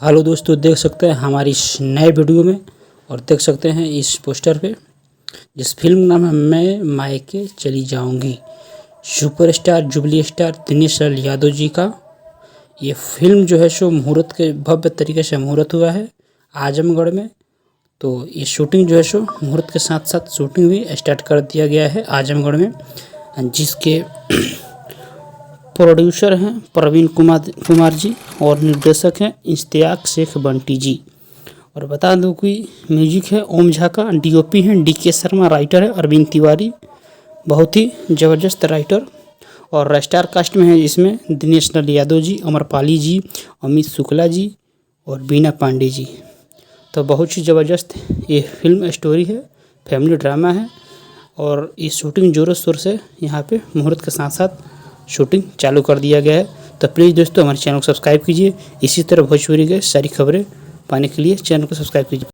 Hello दोस्तों, देख सकते हैं हमारी इस नए वीडियो में और देख सकते हैं इस पोस्टर पे जिस फिल्म नाम है मैं मायके चली जाऊंगी। Superstar jubilee star Dinesh Lal Yadav ji का ये फिल्म जो है सो मुहूर्त के भव्य तरीके से मुहूर्त हुआ है आजमगढ़ में। तो ये शूटिंग जो है सो मुहूर्त के साथ साथ शूटिंग भी स्टार्ट कर दिया गया है आजमगढ़ में, जिसके प्रोड्यूसर हैं प्रवीण कुमार जी और निर्देशक हैं इश्तियाक शेख बंटी जी। और बता दूं कि म्यूजिक है ओम झा का, डीओपी हैं डीके शर्मा, राइटर है अरविंद तिवारी, बहुत ही ज़बरदस्त राइटर। और स्टार कास्ट में है इसमें दिनेश लाल यादव जी, अमरपाली जी, अमित शुक्ला जी और बीना पांडे जी। तो बहुत ही ज़बरदस्त ये फिल्म स्टोरी है, फैमिली ड्रामा है और ये शूटिंग ज़ोरों शोर से यहाँ पे मुहूर्त के साथ साथ शूटिंग चालू कर दिया गया है। तो प्लीज़ दोस्तों हमारे चैनल को सब्सक्राइब कीजिए, इसी तरह भोजपुरी के सारी खबरें पाने के लिए चैनल को सब्सक्राइब कीजिए।